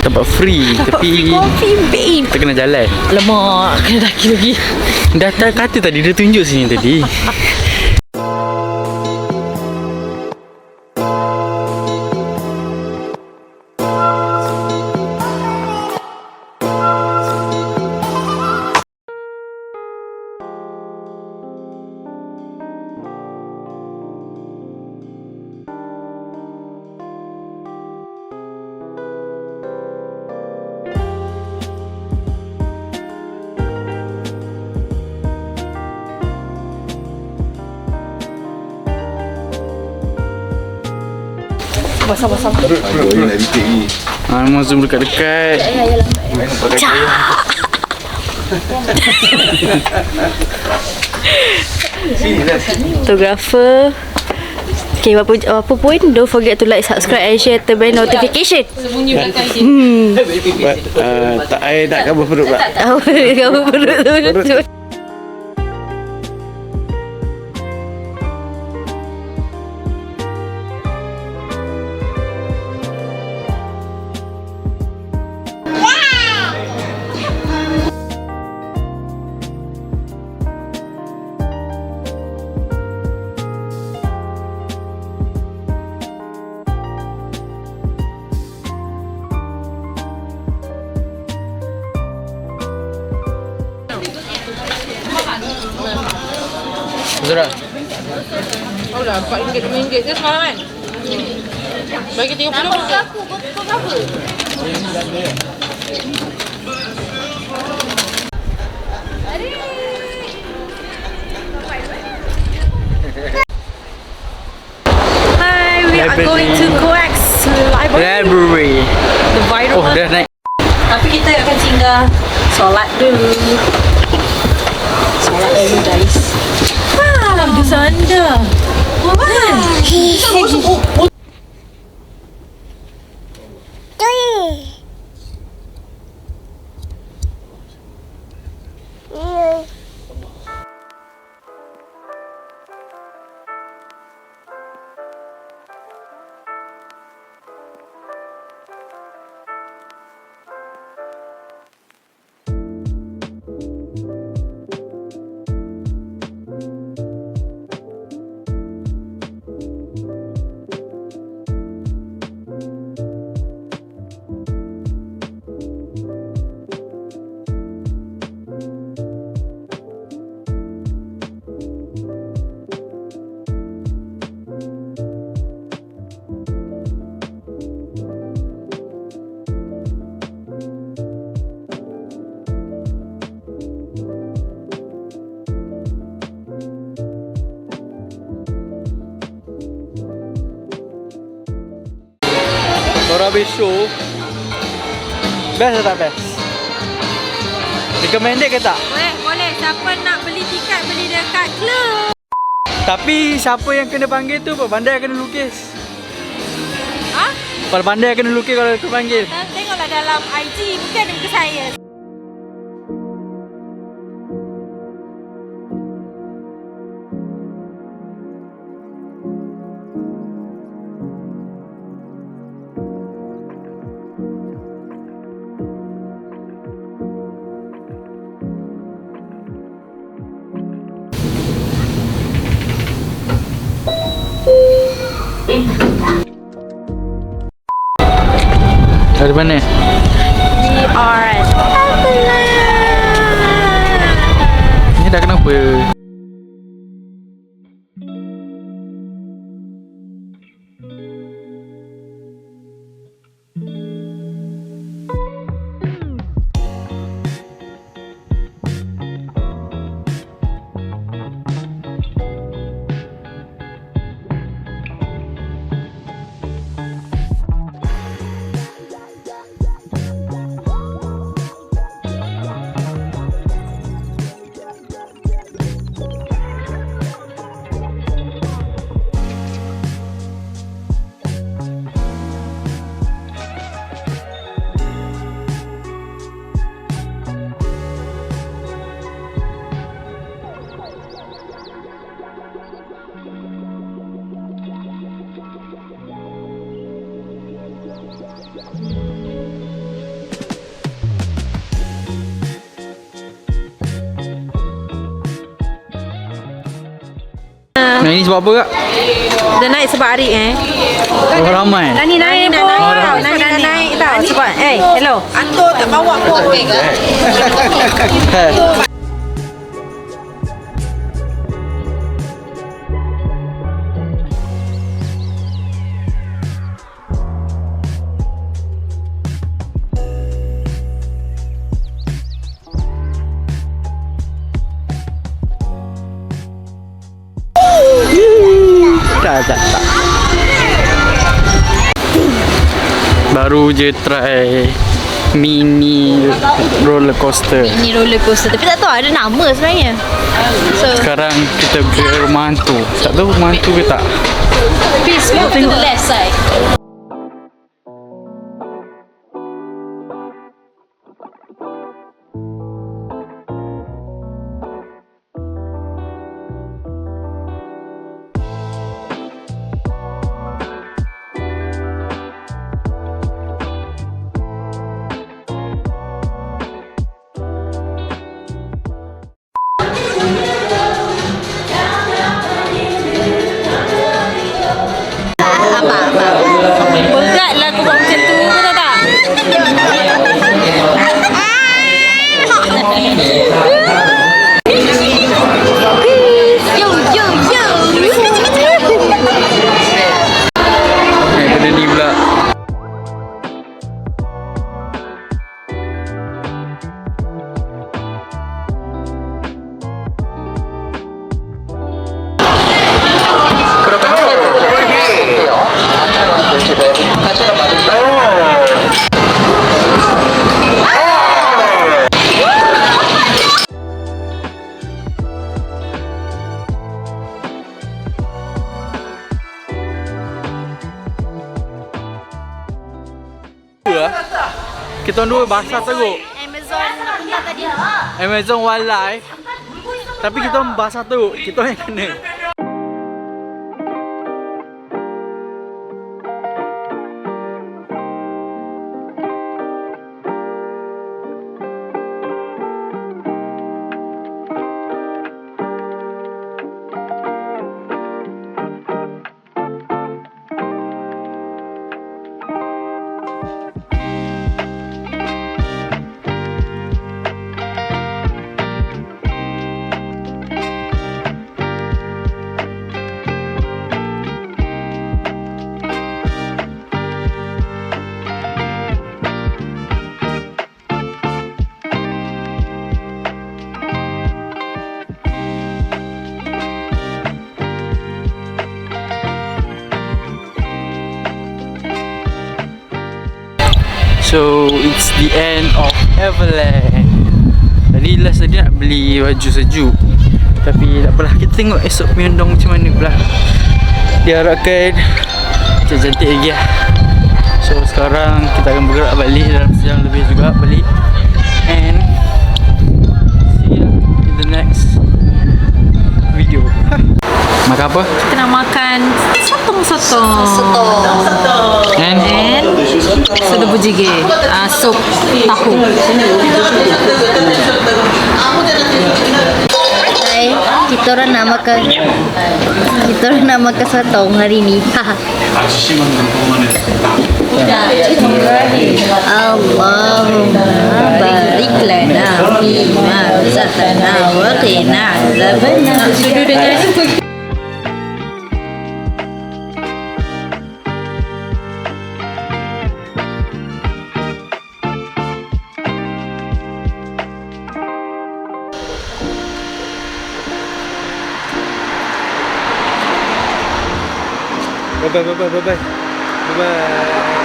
Dapat free. Tapi Kopi, babe. kita kena jalan. Lemak, kena daki lagi. Dah tak kata tadi, dia tunjuk sini tadi. Basah-basah. Perut nak repeat ni. Memang zoom dekat-dekat. Fotografer. Okay, apa pun, don't forget to like, subscribe and share, turn bell notification. Sembunyi belakang je. Tak air nak cover perut pula. Kamu perut tu. Zura. Oh lah, RM4, RM5 je semalam kan? Bagi 30. Nampak aku, kau apa? Hi, we are going to Coax Library. The viral Oh, one. dah naik. Tapi kita akan singgah solat dulu. Solat dulu, guys. Wow, di sana. Wow. Baru habis show. Best atau tak best? Recommended ke tak? Boleh. Siapa nak beli tiket, beli dekat club. Tapi siapa yang kena panggil tu pandai kena lukis. Ha? Pandai kena lukis kalau aku panggil. Tengoklah dalam IG, bukan muka saya. Dari mana? We are at Ni dah kenapa? Yang ni sebab apa kak? Dia naik sebab Arik Oh ramai. Nani naik tau. Nani dah naik tau. Sebab hello. Atuk tak bawa pun. Tak. Baru je try mini roller coaster. Ini roller coaster. Tapi tak tahu ada nama sebenarnya. So, Sekarang kita pergi ke rumah hantu. Tak tahu rumah hantu ke tak. please move to the left side. Berat lah aku buat macam tu. Kau tahu tak? Yo. Benda ni pula. Kita orang dua basah teruk. Amazon apa tadi? Amazon Wildlife. Tapi kita orang basah teruk. Kita orang yang kena. So it's the end of Everland. Tadi last tadi nak beli baju sejuk, tapi tak apalah, kita tengok esok Myeongdong macam mana pula. Diharapkan cantik lagi lah. So sekarang kita akan bergerak balik dalam sejam lebih juga balik. And see you in the next video. Makan apa? Kita nak makan sotong. And Sudah bujige. Sup tahu. Hai, kita orang nak makan sotong hari ni. Allahumma barik lana fima razaqtana wa qina azabannar. Duduk dengan Bye bye.